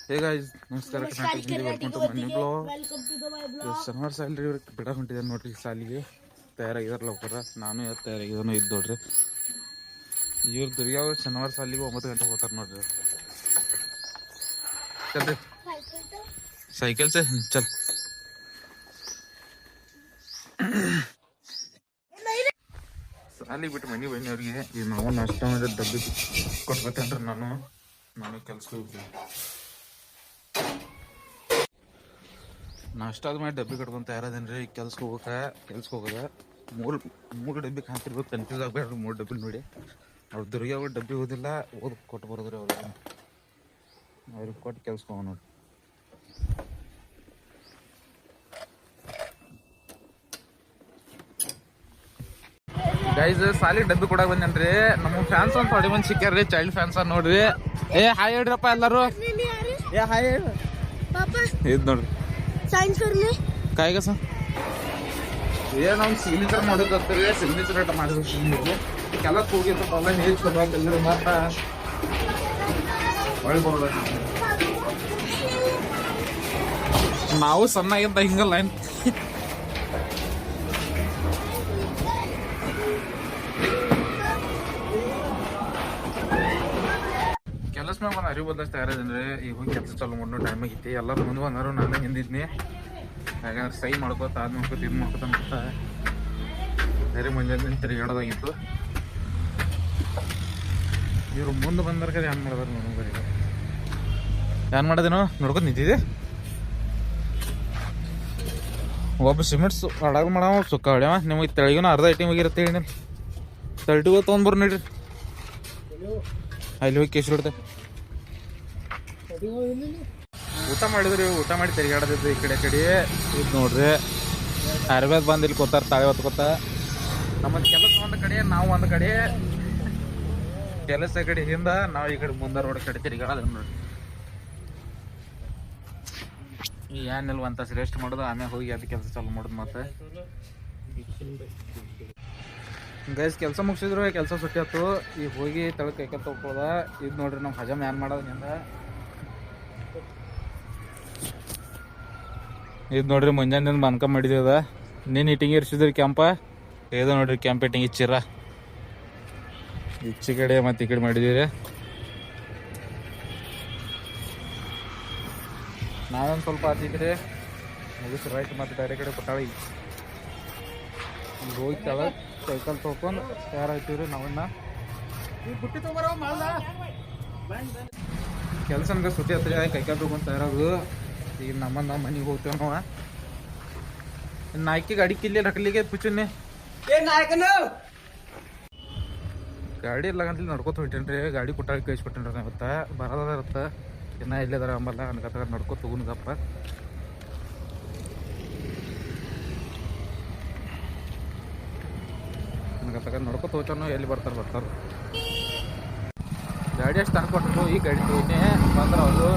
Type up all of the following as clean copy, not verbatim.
Hey guys, ನಮಸ್ಕಾರ Karnataka welcome to my blog. ಶನಿವಾರ salary ಬಿಡ ಹೊಂಟಿದ್ದಾರೆ ನೋಡ್ರಿ, ಸಾಲಿಗೆ ತಯಾರಾಗಿದಾರಲ್ಲ ಹೋಗ್ತಾರ. ನಾನು ಇವತ್ತು ತಯಾರಾಗಿದ್ದಾನು ಇದ್ದು ನೋಡ್ರಿ. ಇವ್ರು ದುರ್ಗ ಶನಿವಾರ ಸಾಲಿಗೆ 9 ಗಂಟೆಗೆ ಹೋಗ್ತಾರೆ ನೋಡ್ರಿ. ಚಲ್ರಿ ಸೈಕಲ್ ಸೆ ಚಲ್. ಸಾಲಿಗೆ ಬಿಟ್ಟು ಮನೆ ಬನ್ನಿಯವ್ರಿಗೆ ಈಗ ನಾವು ನಾಷ್ಟ ಮಾಡಿದ ಡಬ್ಬಿ ಕೊಟ್ಬೇಕಂದ್ರೆ ನಾನು ಕೆಲ್ಸಕ್ಕೆ ಹೋಗ್ತೀನಿ. ನಾಷ್ಟ ಮಾಡಿ ಡಬ್ಬಿ ಕಟ್ಕೊಂತ ತಯಾರದೇನ್ರಿ. ಈಗ ಕೆಲ್ಸಕ್ಕೆ ಹೋಗೋದ ಮೂರು ಡಬ್ಬಿ ಕಾಣ್ತಿರ್ಬೇಕು. ಕನ್ಫ್ಯೂಸ್ ಆಗ್ಬೇಡ್ರಿ 3 ಡಬ್ಬಿ ನೋಡಿ. ಅವ್ರು ದುರ್ಗಿ ಅವ್ರು ಡಬ್ಬಿ ಓದಿಲ್ಲ, ಕೊಟ್ಟು ಬರೋದ್ರಿ ಅವ್ರಿಗೆ ಕೊಟ್ಟು ಕೆಲ್ಸಕ್ಕೆ ಹೋಗೋಣ ನೋಡಿ. ಗೈಸ್ ಸಾಲಿಗೆ ಡಬ್ಬಿ ಕೊಡಕ್ ಬಂದೇನ್ರಿ. ನಮ್ಮ ಫ್ಯಾನ್ಸ್ ಅಂತ ಹೊಡಿ ಮಂದಿ ಸಿಕ್ಕ್ಯಾರ್ರಿ, ಚೈಲ್ಡ್ ಫ್ಯಾನ್ಸ್ ನೋಡ್ರಿ. ಹಾಯ್ ಹೇಳ್ರಪ್ಪ ಎಲ್ಲರೂ. ಹಾಯ್ ಹೇಳ ಇದ್ ನೋಡ್ರಿ ಕಾಯಿಗ ಸರ್ ಏನ್ ನಮ್ ಸಿಗ್ನೇಚರ್ ಮಾಡೋದತ್ತರಿ. ಸಿಗ್ನೇಚರ್ ರೇಟ್ ಮಾಡಿದ್ರಿ ಕೆಲಸ ಹೋಗಿರ್ತಲ್ಲ ಹೇಳಿ ಚಲೋ ಮಾತ್ರ ಒಳ್ಳೆ ನಾವು ಸಣ್ಣಾಗಿದ್ದ ಹಿಂಗಲ್ಲ ಏನ್ ಕೆಲಸ ಮ್ಯಾಗ ಒಂದು ಅರಿವು ಬದಲಾಯಿಸ್ತಾ ಇರೋದಂದ್ರೆ ಈಗ ಹೋಗಿ ಕೆಲಸ ಚಾಲು ಮಾಡೋ ಟೈಮ್ ಆಗೈತಿ. ಎಲ್ಲರೂ ಮುಂದೆ ಬಂದರು, ನಾನು ಹಿಂದಿದ್ನಿ. ಯಾಕಂದ್ರೆ ಸೈ ಮಾಡ್ಕೋತ ಅದು ಮಾಡ್ಕೋತ ಇದು ಮಾಡ್ಕೋತ ಅಂತ ಬೇರೆ ಮುಂಜಾನೆ ತಿರುಗಾಡೋದಾಗಿತ್ತು. ಇವ್ರು ಮುಂದೆ ಬಂದ್ರೆ ಏನ್ ಮಾಡೋದಾರ ನೋಡು. ಬರೀ ಏನ್ ಮಾಡೋದೇನೋ ನೋಡ್ಕೊತ ನಿಂತಿದೆ. ಒಬ್ಬ ಸಿಮೆಂಟ್ಸ್ ಅಡಾಗ ಮಾಡವ ಸುಕ್ಕ ಹೊಡ್ಯವ. ನಿಮಗೆ ತೆಳಗಿನ ಅರ್ಧ ಐಟಮ್ ಆಗಿರುತ್ತೆ ಹೇಳಿ. ತರ್ಟಿಗೂ ತೊಗೊಂಡ್ಬರ್ ನೋಡ್ರಿ. ಅಲ್ಲಿ ಹೋಗಿ ಕೇಸ್ ಹೊಡ್ದೆ ಊಟ ಮಾಡಿದ್ರಿ. ಊಟ ಮಾಡಿ ತಿರುಗಾಡದಿದ್ದು ಈ ಕಡೆ ಇದು ನೋಡ್ರಿ. ಆಯುರ್ವೇದ ಬಂದು ಇಲ್ಲಿ ಕೂತಾರ ತಾಳೆ ಹೊತ್ಕೋತ. ನಮ್ಮದು ಕೆಲಸ ಒಂದು ಕಡೆ, ನಾವು ಒಂದು ಕಡೆ ಕೆಲಸ ಕಡೆಯಿಂದ ನಾವು ಈ ಕಡೆ ಮುಂದೆ ರೋಡ್ ಕಡೆ ತಿರುಗಾಡೋದು ನೋಡ್ರಿ. ಏನಿಲ್ಲ ಒಂದು ತಾಸು ರೆಸ್ಟ್ ಮಾಡೋದು, ಆಮೇಲೆ ಹೋಗಿ ಅದು ಕೆಲಸ ಚಾಲು ಮಾಡೋದು. ಮತ್ತೆ ಗೈಸ್ ಕೆಲಸ ಮುಗಿಸಿದ್ರು, ಕೆಲಸ ಸುಟ್ಟಿ ಆಯ್ತು. ಈಗ ಹೋಗಿ ತಳಕ್ಕೆ ಕೈಕಲ್ ತೊಗೊಳ್ದ. ಇದು ನೋಡ್ರಿ ನಾವು ಹಜಮ್ ಏನ್ ಮಾಡೋದ್ರಿಂದ. ಇದು ನೋಡ್ರಿ ಮುಂಜಾನೆ ಮನ್ಕ ಮಾಡಿದ. ನೀನು ಹಿಟ್ಟಿಂಗ್ ಇರಿಸಿದ್ರಿ ಕ್ಯಾಂಪ. ಇದು ನೋಡ್ರಿ ಕ್ಯಾಂಪ್ ಹಿಟ್ಟಿಂಗ್ ಇಚ್ಚಿರ ಈಚೆ ಕಡೆ ಮತ್ತೆ ಈ ಕಡೆ ಮಾಡಿದೀವಿ. ನಾವೊಂದು ಸ್ವಲ್ಪ ಆತಿದ್ರಿ ಮುಗಿಸಿ ರೈಟ್ ಮತ್ತೆ ಬೇರೆ ಕಡೆ ಕೊಟ್ಟಾಳಿ. ಈಗ ಹೋಗಿ ಕೆಳಗೆ ಸೈಕಲ್ ತೊಗೊಂಡು ತಯಾರಾಗ್ತೀವ್ರಿ. ನಾವನ್ನ ಕೆಲಸ ನಮ್ಗೆ ಸುಟ್ಟಿ ಹತ್ತಿರ ಕೈಕಾಲು ತೊಗೊಂಡು ತಯಾರಾಗೋದು. ಈಗ ನಮ್ಮನ್ನ ನಾವು ಮನೆಗೆ ಹೋಗ್ತೇವೆ. ನಾವು ನಾಯ್ಕಿ ಗಾಡಿ ಕಿಲ್ಲಿ ರಕಲಿಗೆ ಪುಚ್ಚುನ್ನಿ ಗಾಡಿ ಎಲ್ಲ ಗಂಟ್ಲಿ ನಡ್ಕೊತ ಹೊಂಟೇನ್ರಿ. ಗಾಡಿ ಕೊಟ್ಟಾಗ ಕಳಿಸ್ಕೊಟ್ಟೇನ್ರಿ. ಇವತ್ತು ಬರೋದ ಇರುತ್ತೆ ಇನ್ನ ಇಲ್ಲದಾರ ಅಂಬಲ್ಲ ಅನ್ಕತ್ತಾಗ ನಡ್ಕೊತ ತಗೊಂಡಪ್ಪ. ಅನ್ಕತ್ತಾಗ ನಡ್ಕೊತ ಹೋಗ್ತಾನು. ಎಲ್ಲಿ ಬರ್ತಾರ ಗಾಡಿ ಅಷ್ಟು ತಂದ್ಕೊಟ್ರು. ಈ ಗಾಡಿ ತೊಗೊಂಡೆ ಬಂದ್ರೆ ಅವರು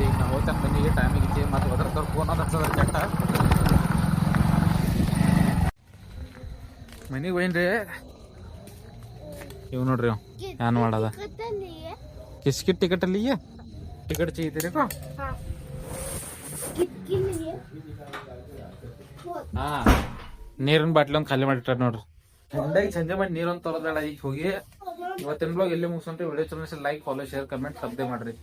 ಈಗ ನಾವು ಹೋಗ್ತಾನೆ ಮನೆಗೆ ಟೈಮ್ ಆಗಿತ್ತು. ಮತ್ತೆ ಒದರ್ದವ್ರು ಫೋನ್ ಅದು ಹಚ್ಚೋದ್ರ ಕೆಟ್ಟ ಮನೆಗೆ ಹೋಯ್ನ್ರಿ. ಇವ್ ನೋಡ್ರಿ ಏನ್ ಮಾಡದ किसकी टिकट ली है? टिकट चाहिए तेरे को? हाँ ನೀರಿನ ಬಾಟ್ಲಿ ಒಂದು ಖಾಲಿ ಮಾಡಿಟ್ಟಾರ ನೋಡ್ರಿ. ಮುಂದಾಗಿ ಸಂಜೆ ಮಾಡಿ ನೀರೊಂದು ತೊಳೆದಾಳ. ಈಗ ಹೋಗಿ ಇವತ್ತಿನ ಬ್ಲಾಗ್ ಎಲ್ಲಿ ಮುಗಿಸಂತ. ವಿಡಿಯೋ ಚಲೋ ಲೈಕ್, ಫಾಲೋ, ಶೇರ್, ಕಮೆಂಟ್ ತಪ್ಪದೆ ಮಾಡ್ರಿ.